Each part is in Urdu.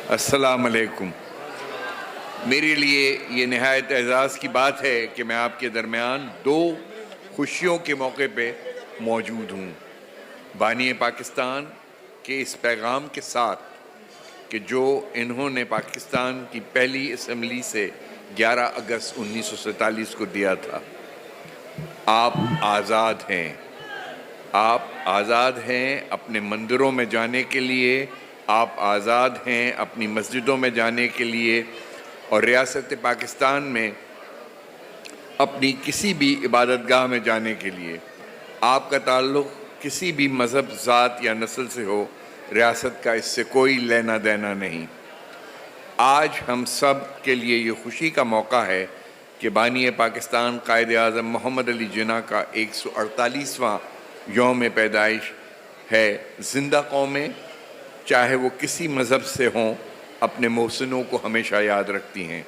السلام علیکم۔ میرے لیے یہ نہایت اعزاز کی بات ہے کہ میں آپ کے درمیان دو خوشیوں کے موقع پہ موجود ہوں۔ بانی پاکستان کے اس پیغام کے ساتھ کہ جو انہوں نے پاکستان کی پہلی اسمبلی سے 11 اگست 1947 کو دیا تھا۔ آپ آزاد ہیں، آپ آزاد ہیں اپنے مندروں میں جانے کے لیے، آپ آزاد ہیں اپنی مسجدوں میں جانے کے لیے، اور ریاست پاکستان میں اپنی کسی بھی عبادت گاہ میں جانے کے لیے۔ آپ کا تعلق کسی بھی مذہب، ذات یا نسل سے ہو، ریاست کا اس سے کوئی لینا دینا نہیں۔ آج ہم سب کے لیے یہ خوشی کا موقع ہے کہ بانی پاکستان قائد اعظم محمد علی جناح کا 148واں یوم پیدائش ہے۔ زندہ قومیں چاہے وہ کسی مذہب سے ہوں، اپنے محسنوں کو ہمیشہ یاد رکھتی ہیں۔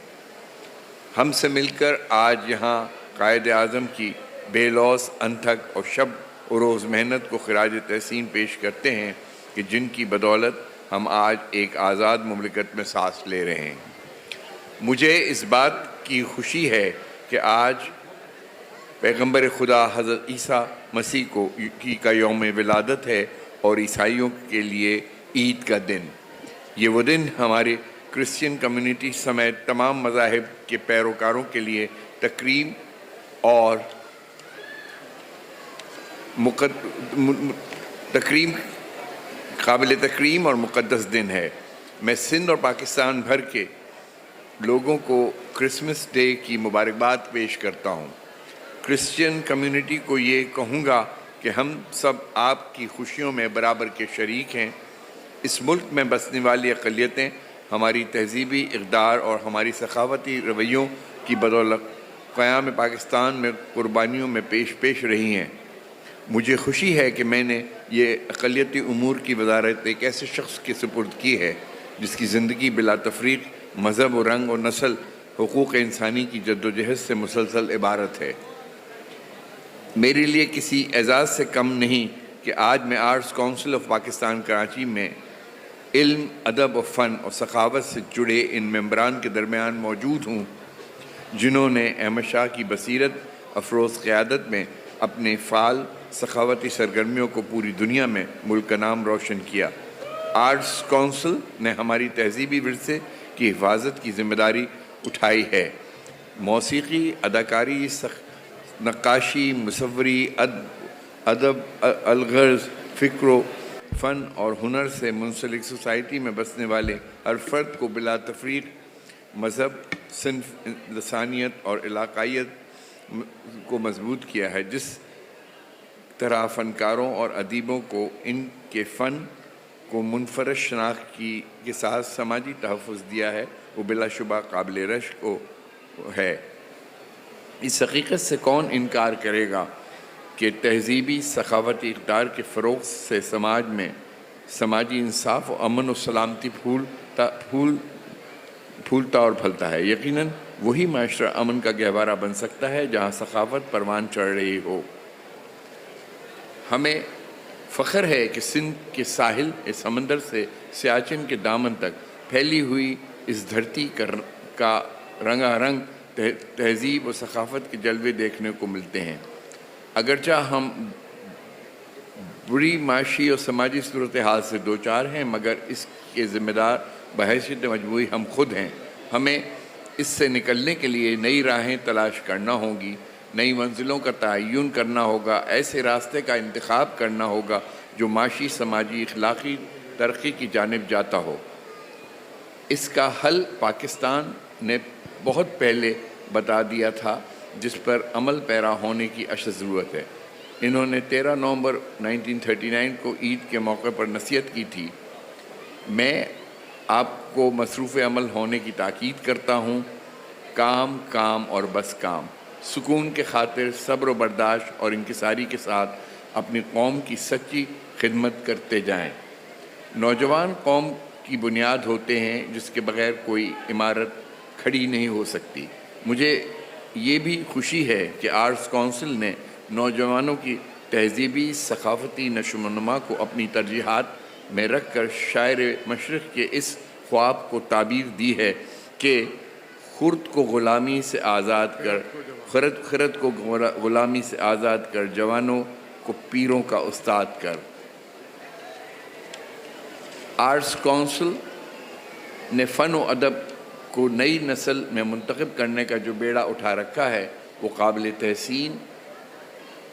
ہم سے مل کر آج یہاں قائد اعظم کی بے لوث انتھک اور شب و روز محنت کو خراج تحسین پیش کرتے ہیں کہ جن کی بدولت ہم آج ایک آزاد مملکت میں سانس لے رہے ہیں۔ مجھے اس بات کی خوشی ہے کہ آج پیغمبر خدا حضرت عیسیٰ مسیح کا یوم ولادت ہے اور عیسائیوں کے لیے عید کا دن۔ یہ وہ دن ہماری کرسچین کمیونٹی سمیت تمام مذاہب کے پیروکاروں کے لیے قابل تکریم اور مقدس دن ہے۔ میں سندھ اور پاکستان بھر کے لوگوں کو کرسمس ڈے کی مبارکباد پیش کرتا ہوں۔ کرسچین کمیونٹی کو یہ کہوں گا کہ ہم سب آپ کی خوشیوں میں برابر کے شریک ہیں۔ اس ملک میں بسنے والی اقلیتیں ہماری تہذیبی اقدار اور ہماری ثقافتی رویوں کی بدولت قیام پاکستان میں قربانیوں میں پیش رہی ہیں۔ مجھے خوشی ہے کہ میں نے یہ اقلیتی امور کی وزارت ایک ایسے شخص کے سپرد کی ہے جس کی زندگی بلا تفریق مذہب و رنگ و نسل، حقوق انسانی کی جدوجہد سے مسلسل عبارت ہے۔ میرے لیے کسی اعزاز سے کم نہیں کہ آج میں arts council of Pakistan Karachi میں علم، ادب و فن اور ثقافت سے جڑے ان ممبران کے درمیان موجود ہوں جنہوں نے احمد شاہ کی بصیرت افروز قیادت میں اپنے فعال ثقافتی سرگرمیوں کو پوری دنیا میں ملک کا نام روشن کیا۔ آرٹس کونسل نے ہماری تہذیبی ورثے کی حفاظت کی ذمہ داری اٹھائی ہے۔ موسیقی، اداکاری، نقاشی، مصوری، ادب، الغرض، فکر و فن اور ہنر سے منسلک سوسائٹی میں بسنے والے ہر فرد کو بلا تفریق مذہب، صنف، لسانیت اور علاقائیت کو مضبوط کیا ہے۔ جس طرح فنکاروں اور ادیبوں کو ان کے فن کو منفرد شناخت کے ساتھ سماجی تحفظ دیا ہے، وہ بلا شبہ قابل رشک ہے۔ اس حقیقت سے کون انکار کرے گا کہ تہذیبی ثقافتی اقدار کے فروغ سے سماج میں سماجی انصاف و امن و سلامتی پھولتا اور پھلتا ہے۔ یقیناً وہی معاشرہ امن کا گہوارہ بن سکتا ہے جہاں ثقافت پروان چڑھ رہی ہو۔ ہمیں فخر ہے کہ سندھ کے ساحل سمندر سے سیاچن کے دامن تک پھیلی ہوئی اس دھرتی کا رنگا رنگ تہذیب و ثقافت کے جلوے دیکھنے کو ملتے ہیں۔ اگرچہ ہم بری معاشی اور سماجی صورتحال سے دوچار ہیں، مگر اس کے ذمہ دار بحیثیت مجموعی ہم خود ہیں۔ ہمیں اس سے نکلنے کے لیے نئی راہیں تلاش کرنا ہوں گی، نئی منزلوں کا تعین کرنا ہوگا، ایسے راستے کا انتخاب کرنا ہوگا جو معاشی، سماجی، اخلاقی ترقی کی جانب جاتا ہو۔ اس کا حل پاکستان نے بہت پہلے بتا دیا تھا، جس پر عمل پیرا ہونے کی اشد ضرورت ہے۔ انہوں نے 13 نومبر 1939 کو عید کے موقع پر نصیحت کی تھی، میں آپ کو مصروف عمل ہونے کی تاکید کرتا ہوں، کام کام اور بس کام، سکون کے خاطر صبر و برداشت اور انکساری کے ساتھ اپنی قوم کی سچی خدمت کرتے جائیں۔ نوجوان قوم کی بنیاد ہوتے ہیں جس کے بغیر کوئی عمارت کھڑی نہیں ہو سکتی۔ مجھے یہ بھی خوشی ہے کہ آرٹس کونسل نے نوجوانوں کی تہذیبی ثقافتی نشو و نما کو اپنی ترجیحات میں رکھ کر شاعر مشرق کے اس خواب کو تعبیر دی ہے کہ خرد کو غلامی سے آزاد کر خرد کو غلامی سے آزاد کر، جوانوں کو پیروں کا استاد کر۔ آرٹس کونسل نے فن و ادب کو نئی نسل میں منتخب کرنے کا جو بیڑا اٹھا رکھا ہے وہ قابل تحسین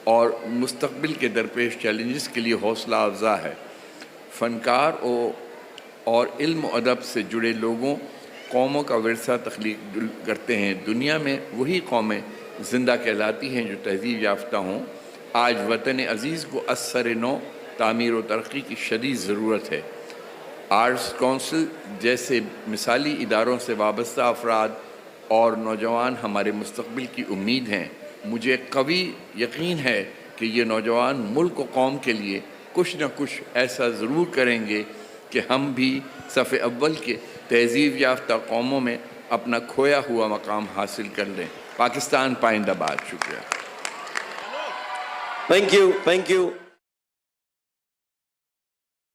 اور مستقبل کے درپیش چیلنجز کے لیے حوصلہ افزا ہے۔ فنکار اور علم و ادب سے جڑے لوگوں قوموں کا ورثہ تخلیق کرتے ہیں۔ دنیا میں وہی قومیں زندہ کہلاتی ہیں جو تہذیب یافتہ ہوں۔ آج وطن عزیز کو از سر نو تعمیر و ترقی کی شدید ضرورت ہے۔ آرٹس کونسل جیسے مثالی اداروں سے وابستہ افراد اور نوجوان ہمارے مستقبل کی امید ہیں۔ مجھے قوی یقین ہے کہ یہ نوجوان ملک و قوم کے لیے کچھ نہ کچھ ایسا ضرور کریں گے کہ ہم بھی صف اول کے تہذیب یافتہ قوموں میں اپنا کھویا ہوا مقام حاصل کر لیں۔ پاکستان پائندہ باد۔ شکریہ۔ Thank you.